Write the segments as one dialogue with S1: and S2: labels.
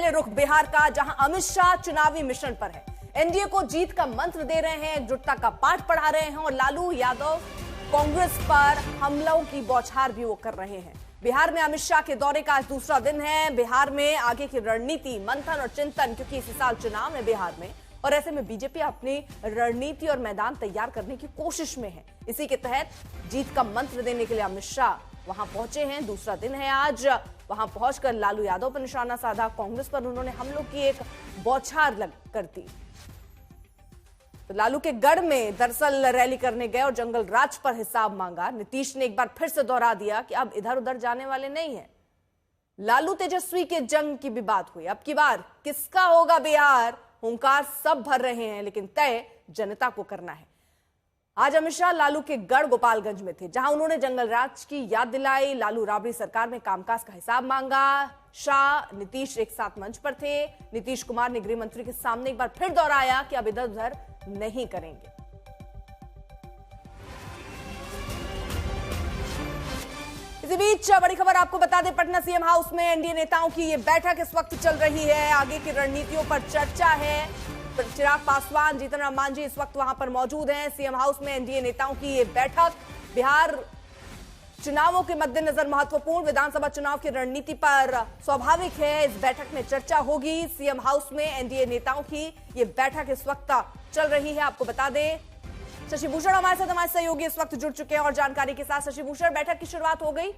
S1: करें रुख बिहार का, जहां अमित शाह चुनावी मिशन पर है। एनडीए को जीत का मंत्र दे रहे हैं, एकजुटता का पाठ पढ़ा रहे हैं और लालू यादव कांग्रेस पर हमलों की बौछार भी वो कर रहे हैं। बिहार में अमित शाह के दौरे का आज दूसरा दिन है। बिहार में आगे की रणनीति, मंथन और चिंतन, क्योंकि इसी साल चुनाव है बिहार में और ऐसे में बीजेपी अपनी रणनीति और मैदान तैयार करने की कोशिश में है। इसी के तहत जीत का मंत्र देने के लिए अमित शाह वहां पहुंचे हैं। दूसरा दिन है आज। वहां पहुंचकर लालू यादव पर निशाना साधा। कांग्रेस पर उन्होंने हमलों की एक बौछार कर दी। तो लालू के गढ़ में दरअसल रैली करने गए और जंगल राज पर हिसाब मांगा। नीतीश ने एक बार फिर से दोहरा दिया कि अब इधर उधर जाने वाले नहीं हैं। लालू तेजस्वी के जंग की भी बात हुई। अब की बार किसका होगा बिहार, हुंकार सब भर रहे हैं, लेकिन तय जनता को करना है। आज अमित शाह लालू के गढ़ गोपालगंज में थे, जहां उन्होंने जंगल राज की याद दिलाई। लालू राबड़ी सरकार में कामकाज का हिसाब मांगा। शाह नीतीश एक साथ मंच पर थे। नीतीश कुमार ने गृह मंत्री के सामने एक बार फिर दोहराया कि अब इधर उधर नहीं करेंगे। इसी बीच बड़ी खबर आपको बता दें, पटना सीएम हाउस में एनडीए नेताओं की ये बैठक इस वक्त चल रही है। आगे की रणनीतियों पर चर्चा है। चिराग पासवान, जीतन राम मांझी इस वक्त वहां पर मौजूद हैं। सीएम हाउस में एनडीए नेताओं की ये बैठक बिहार चुनावों के मद्देनजर महत्वपूर्ण, विधानसभा चुनाव की रणनीति पर स्वाभाविक है इस बैठक में चर्चा होगी। सीएम हाउस में एनडीए नेताओं की ये बैठक इस वक्त चल रही है। आपको बता दें, शशि भूषण हमारे साथ, हमारे सहयोगी इस वक्त जुड़ चुके हैं और जानकारी के साथ। शशि भूषण, बैठक की शुरुआत हो गई?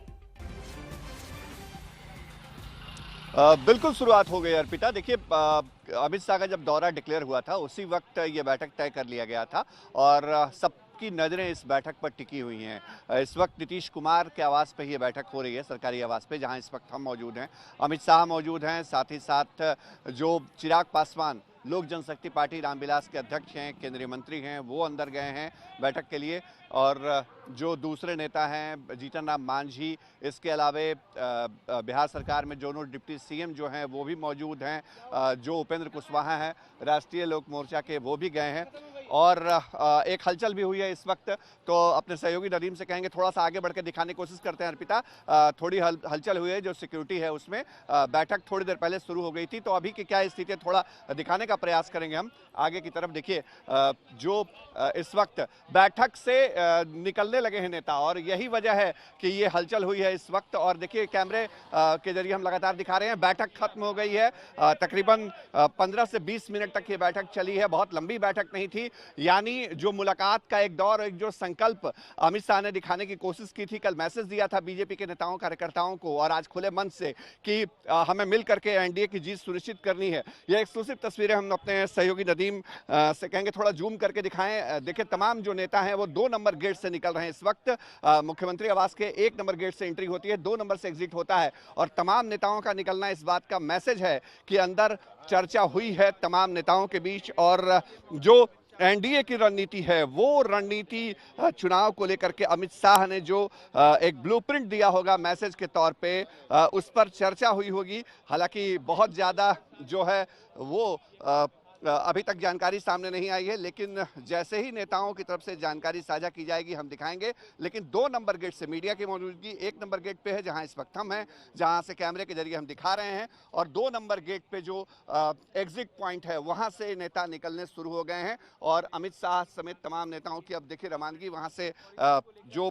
S2: बिल्कुल शुरुआत हो गई अर्पिता। देखिए, अमित शाह का जब दौरा डिक्लेयर हुआ था उसी वक्त ये बैठक तय कर लिया गया था और सबकी नज़रें इस बैठक पर टिकी हुई हैं। इस वक्त नीतीश कुमार के आवास पे ये बैठक हो रही है, सरकारी आवास पे, जहां इस वक्त हम मौजूद हैं। अमित शाह मौजूद हैं, साथ ही साथ जो चिराग पासवान लोक जनशक्ति पार्टी रामविलास के अध्यक्ष हैं, केंद्रीय मंत्री हैं, वो अंदर गए हैं बैठक के लिए। और जो दूसरे नेता हैं, जीतन राम मांझी, इसके अलावे बिहार सरकार में दोनों डिप्टी सीएम जो हैं वो भी मौजूद हैं। जो उपेंद्र कुशवाहा हैं राष्ट्रीय लोक मोर्चा के, वो भी गए हैं। और एक हलचल भी हुई है इस वक्त। तो अपने सहयोगी नदीम से कहेंगे थोड़ा सा आगे बढ़ के दिखाने की कोशिश करते हैं अर्पिता। थोड़ी हलचल हुई है, जो सिक्योरिटी है उसमें। बैठक थोड़ी देर पहले शुरू हो गई थी, तो अभी की क्या स्थिति है थोड़ा दिखाने का प्रयास करेंगे हम आगे की तरफ। देखिए, जो इस वक्त बैठक से निकलने लगे हैं नेता, और यही वजह है कि ये हलचल हुई है इस वक्त। और देखिए, कैमरे के जरिए हम लगातार दिखा रहे हैं, बैठक खत्म हो गई है। तकरीबन 15 से 20 मिनट तक ये बैठक चली है। बहुत लंबी बैठक नहीं थी, यानी जो मुलाकात का एक दौर, एक जो संकल्प अमित शाह ने दिखाने की कोशिश की थी, कल मैसेज दिया था बीजेपी के नेताओं कार्यकर्ताओं को और आज खुले मन से कि हमें मिल करके एनडीए की जीत सुनिश्चित करनी है। ये एक्सक्लूसिव तस्वीरें हम अपने सहयोगी नदीम से कहेंगे थोड़ा जूम करके दिखाएं। देखिए, तमाम जो नेता हैं वो 2 नंबर गेट से निकल रहे हैं इस वक्त। मुख्यमंत्री आवास के 1 नंबर गेट से एंट्री होती है, 2 नंबर से एग्जिट होता है। और तमाम नेताओं का निकलना इस बात का मैसेज है कि अंदर चर्चा हुई है तमाम नेताओं के बीच। और जो एनडीए की रणनीति है, वो रणनीति चुनाव को लेकर के अमित शाह ने जो एक ब्लूप्रिंट दिया होगा मैसेज के तौर पे, उस पर चर्चा हुई होगी। हालांकि बहुत ज़्यादा जो है वो अभी तक जानकारी सामने नहीं आई है, लेकिन जैसे ही नेताओं की तरफ से जानकारी साझा की जाएगी हम दिखाएंगे। लेकिन 2 नंबर गेट से मीडिया की मौजूदगी 1 नंबर गेट पे है, जहां इस वक्त हम हैं, जहां से कैमरे के जरिए हम दिखा रहे हैं। और 2 नंबर गेट पे जो एग्जिट पॉइंट है, वहां से नेता निकलने शुरू हो गए हैं। और अमित शाह समेत तमाम नेताओं की अब देखिए रवानगी। वहां से जो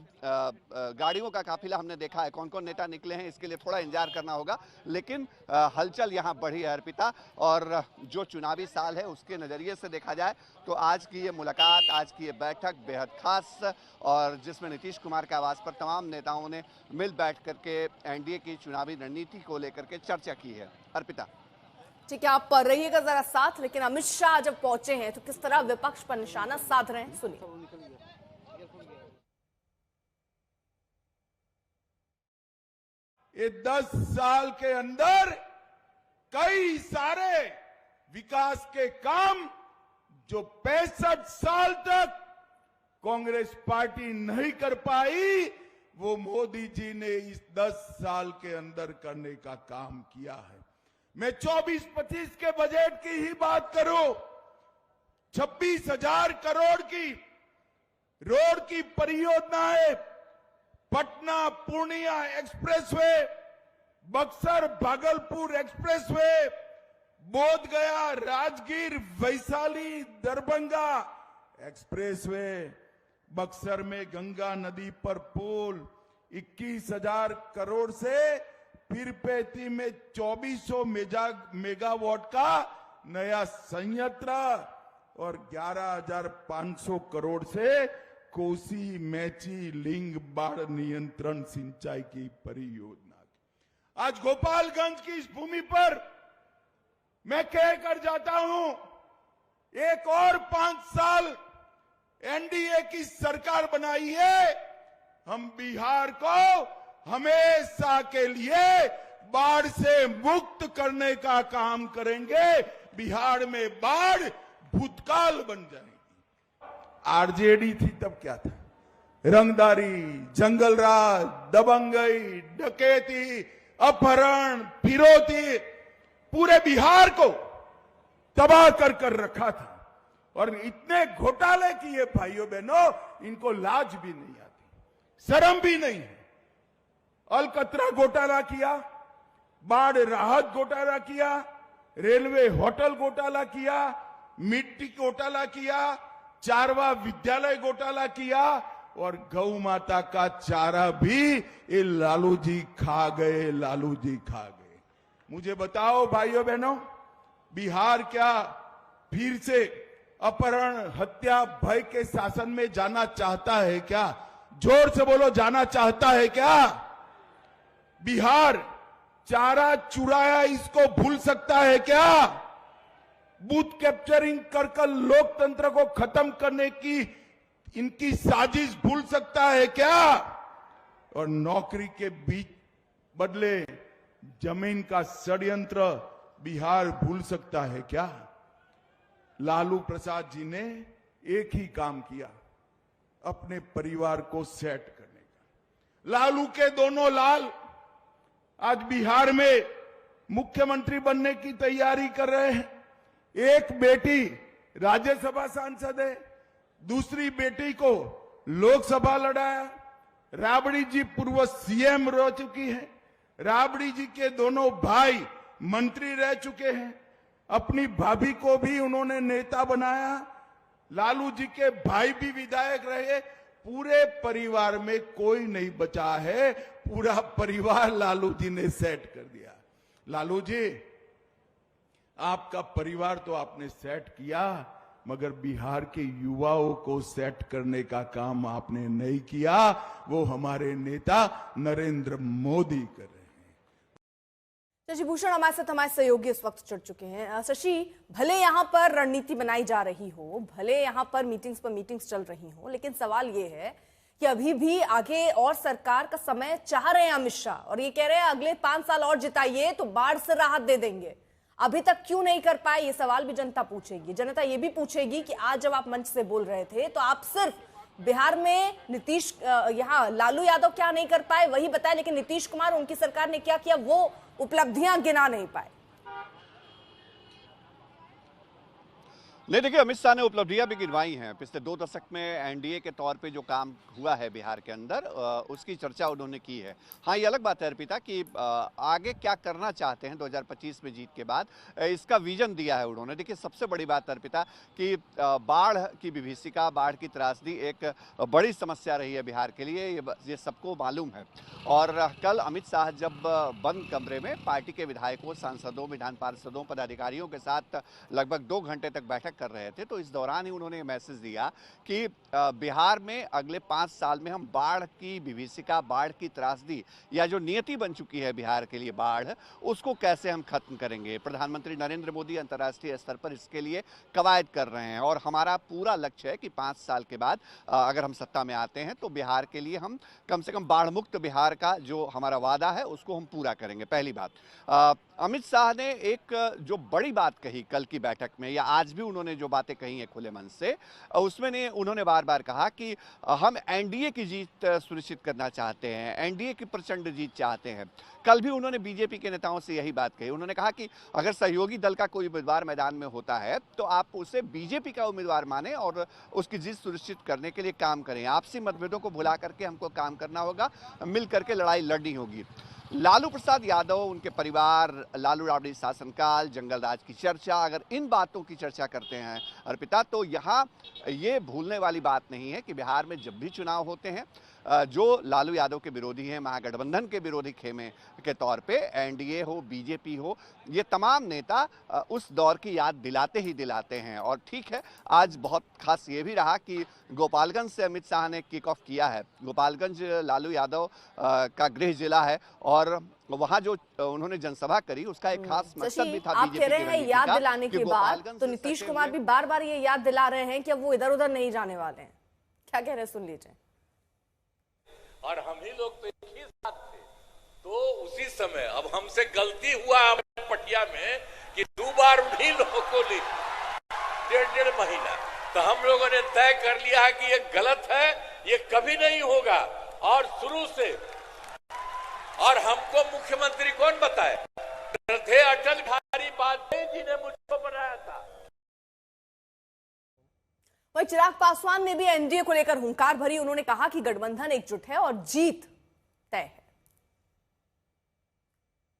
S2: गाड़ियों का काफिला हमने देखा है, कौन कौन नेता निकले हैं इसके लिए थोड़ा इंतजार करना होगा। लेकिन हलचल यहाँ बढ़ी है अर्पिता। और जो चुनावी साल उसके नजरिए से देखा जाए तो आज की ये मुलाकात, आज की ये बैठक बेहद खास, और जिसमें नीतीश कुमार के आवास पर तमाम नेताओं ने मिल बैठ करके एनडीए की चुनावी रणनीति को लेकर के चर्चा की है। अर्पिता,
S1: ठीक है, आप पर रहिएगा जरा साथ। लेकिन अमित शाह जब पहुंचे हैं तो किस तरह विपक्ष पर निशाना साध रहे हैं, सुनिए।
S3: ये 10 साल के अंदर कई सारे विकास के काम जो 65 साल तक कांग्रेस पार्टी नहीं कर पाई, वो मोदी जी ने इस 10 साल के अंदर करने का काम किया है। मैं 24-25 के बजट की ही बात करूं, 26,000 करोड़ की रोड की परियोजनाएं, पटना पूर्णिया एक्सप्रेसवे, बक्सर भागलपुर एक्सप्रेसवे, बोध गया, राजगीर, वैशाली, दरभंगा एक्सप्रेसवे, बक्सर में गंगा नदी पर पुल, 21,000 करोड़ से पीरपेती में 2400 मेगावाट का नया संयंत्र और 11,500 करोड़ से कोसी, मैची, लिंग बाढ़ नियंत्रण सिंचाई की परियोजना। आज गोपालगंज की इस भूमि पर मैं कह कर जाता हूं, एक और 5 साल एनडीए की सरकार बनाई है, हम बिहार को हमेशा के लिए बाढ़ से मुक्त करने का काम करेंगे। बिहार में बाढ़ भूतकाल बन जाएगी। आरजेडी थी तब क्या था? रंगदारी, जंगलराज, दबंगई, डकैती, अपहरण, फिरौती, पूरे बिहार को तबाह कर रखा था। और इतने घोटाले किए भाइयों बहनों, इनको लाज भी नहीं आती, शर्म भी नहीं है। अलकतरा घोटाला किया, बाढ़ राहत घोटाला किया, रेलवे होटल घोटाला किया, मिट्टी घोटाला किया, चारवा विद्यालय घोटाला किया और गौ माता का चारा भी ये लालू जी खा गए, लालू जी खा गए। मुझे बताओ भाइयों बहनों, बिहार क्या फिर से अपहरण, हत्या, भय के शासन में जाना चाहता है क्या? जोर से बोलो, जाना चाहता है क्या? बिहार चारा चुराया इसको भूल सकता है क्या? बूथ कैप्चरिंग कर लोकतंत्र को खत्म करने की इनकी साजिश भूल सकता है क्या? और नौकरी के बीच बदले जमीन का षड्यंत्र बिहार भूल सकता है क्या? लालू प्रसाद जी ने एक ही काम किया, अपने परिवार को सेट करने का। लालू के दोनों लाल आज बिहार में मुख्यमंत्री बनने की तैयारी कर रहे हैं। एक बेटी राज्यसभा सांसद है, दूसरी बेटी को लोकसभा लड़ाया। राबड़ी जी पूर्व सीएम रह चुकी है, राबड़ी जी के दोनों भाई मंत्री रह चुके हैं, अपनी भाभी को भी उन्होंने नेता बनाया, लालू जी के भाई भी विधायक रहे। पूरे परिवार में कोई नहीं बचा है, पूरा परिवार लालू जी ने सेट कर दिया। लालू जी, आपका परिवार तो आपने सेट किया, मगर बिहार के युवाओं को सेट करने का काम आपने नहीं किया। वो हमारे नेता नरेंद्र मोदी कर रहे हैं।
S1: शशि भूषण हमारे सहयोगी इस वक्त जुड़ चुके हैं। शशि, भले यहाँ पर रणनीति बनाई जा रही हो, भले यहाँ पर मीटिंग्स चल रही हो, लेकिन सवाल ये है कि अभी भी आगे और सरकार का समय चाह रहे हैं अमित शाह, और ये कह रहे हैं अगले 5 साल और जिताइए तो बाढ़ से राहत दे देंगे। अभी तक क्यों नहीं कर पाए, ये सवाल भी जनता पूछेगी। जनता ये भी पूछेगी कि आज जब आप मंच से बोल रहे थे तो आप सिर्फ बिहार में नीतीश, यहाँ लालू यादव क्या नहीं कर पाए वही बताए, लेकिन नीतीश कुमार, उनकी सरकार ने क्या किया वो उपलब्धियां गिना नहीं पाए।
S2: नहीं, देखिए, अमित शाह ने उपलब्धियां भी गिनवाई हैं। पिछले 2 दशक में एनडीए के तौर पे जो काम हुआ है बिहार के अंदर, उसकी चर्चा उन्होंने की है। हाँ, ये अलग बात है अर्पिता कि आगे क्या करना चाहते हैं 2025 में जीत के बाद, इसका विजन दिया है उन्होंने। देखिए, सबसे बड़ी बात अर्पिता कि बाढ़ की विभीषिका, बाढ़ की त्रासदी एक बड़ी समस्या रही है बिहार के लिए, ये सबको मालूम है। और कल अमित शाह जब बंद कमरे में पार्टी के विधायकों, सांसदों, विधान पार्षदों, पदाधिकारियों के साथ लगभग 2 घंटे तक बैठक कर रहे थे, तो इस दौरान ही उन्होंने मैसेज दिया कि बिहार में अगले 5 साल में हम बाढ़ की विभीषिका, बाढ़ की त्रासदी, या जो नियति बन चुकी है बिहार के लिए बाढ़, उसको कैसे हम खत्म करेंगे। प्रधानमंत्री नरेंद्र मोदी अंतर्राष्ट्रीय स्तर पर इसके लिए कवायद कर रहे हैं और हमारा पूरा लक्ष्य है कि 5 साल के बाद अगर हम सत्ता में आते हैं तो बिहार के लिए हम कम से कम बाढ़ मुक्त बिहार का जो हमारा वादा है उसको हम पूरा करेंगे। पहली बात, अमित शाह ने एक जो बड़ी बात कही कल की बैठक में, या आज भी उन्होंने जो बातें कही हैं खुले मन से, उसमें उन्होंने बार बार कहा कि हम एनडीए की जीत सुनिश्चित करना चाहते हैं, एनडीए की प्रचंड जीत चाहते हैं। कल भी उन्होंने बीजेपी के नेताओं से यही बात कही। उन्होंने कहा कि अगर सहयोगी दल का कोई उम्मीदवार मैदान में होता है तो आप उसे बीजेपी का उम्मीदवार माने और उसकी जीत सुनिश्चित करने के लिए काम करें। आपसी मतभेदों को भुला करके हमको काम करना होगा, मिल करके लड़ाई लड़नी होगी। लालू प्रसाद यादव, उनके परिवार, लालू राबड़ी शासनकाल, जंगल राज की चर्चा, अगर इन बातों की चर्चा करते हैं अर्पिता, तो यहाँ ये भूलने वाली बात नहीं है कि बिहार में जब भी चुनाव होते हैं, जो लालू यादव के विरोधी हैं, महागठबंधन के विरोधी खेमे के तौर पे, एनडीए हो, बीजेपी हो, ये तमाम नेता उस दौर की याद दिलाते ही दिलाते हैं। और ठीक है, आज बहुत खास ये भी रहा कि गोपालगंज से अमित शाह ने किक ऑफ किया है। गोपालगंज लालू यादव का गृह जिला है और वहां जो उन्होंने जनसभा करी, उसका एक खास मकसद भी था
S1: आप
S2: बीजेपी
S1: कह रहे
S2: की
S1: हैं
S2: रणनीति
S1: याद
S2: का
S1: दिलाने
S2: कि
S1: के बाद
S2: गोपालगंज
S1: तो
S2: से
S1: नीतीश
S2: सटे
S1: कुमार
S2: हुए-
S1: भी बार बार ये याद दिला रहे हैं कि अब वो इधर उधर नहीं जाने वाले हैं। क्या कह रहे हैं, सुन लीजिए।
S4: और हम ही लोग तो एक ही साथ थे, तो उसी समय अब हमसे गलती हुआ हमारे पटिया में कि 2 बार उन्हीं लोगों को ली 1.5 महीना, तो हम लोगों ने तय कर लिया है कि ये गलत है, ये कभी नहीं होगा। और शुरू से, और हमको मुख्यमंत्री कौन बताए थे? अटल बिहारी वाजपेयी जी ने मुझको बनाया था।
S1: वहीं चिराग पासवान ने भी एनडीए को लेकर हुंकार भरी। उन्होंने कहा कि गठबंधन एकजुट है और जीत तय है।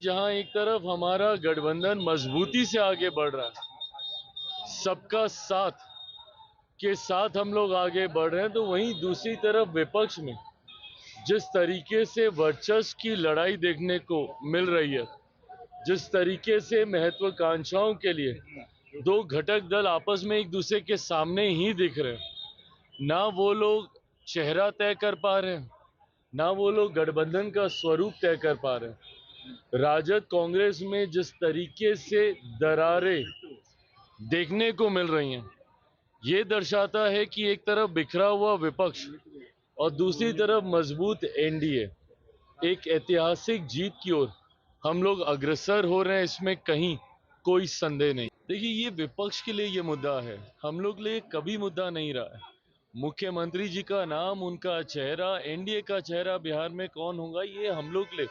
S5: जहां एक तरफ हमारा गठबंधन मजबूती से आगे बढ़ रहा है, सबका साथ के साथ हम लोग आगे बढ़ रहे हैं, तो वहीं दूसरी तरफ विपक्ष में जिस तरीके से वर्चस्व की लड़ाई देखने को मिल रही है, जिस तरीके से महत्वाकांक्षाओं के लिए 2 घटक दल आपस में एक दूसरे के सामने ही दिख रहे हैं, ना वो लोग चेहरा तय कर पा रहे हैं, ना वो लोग गठबंधन का स्वरूप तय कर पा रहे हैं। राजद कांग्रेस में जिस तरीके से दरारें देखने को मिल रही हैं, ये दर्शाता है कि एक तरफ बिखरा हुआ विपक्ष और दूसरी तरफ मजबूत एनडीए एक ऐतिहासिक जीत की ओर हम लोग अग्रसर हो रहे हैं, इसमें कहीं कोई संदेह नहीं। देखिए, ये विपक्ष के लिए ये मुद्दा है, हम लोग लिए कभी मुद्दा नहीं रहा है। मुख्यमंत्री जी का नाम, उनका चेहरा, एनडीए का चेहरा बिहार में कौन होगा, ये हम लोग लिए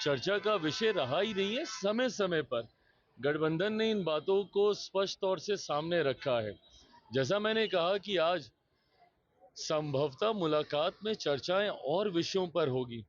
S5: चर्चा का विषय रहा ही नहीं है। समय समय पर गठबंधन ने इन बातों को स्पष्ट तौर से सामने रखा है। जैसा मैंने कहा कि आज संभवतः मुलाकात में चर्चाएं और विषयों पर होगी।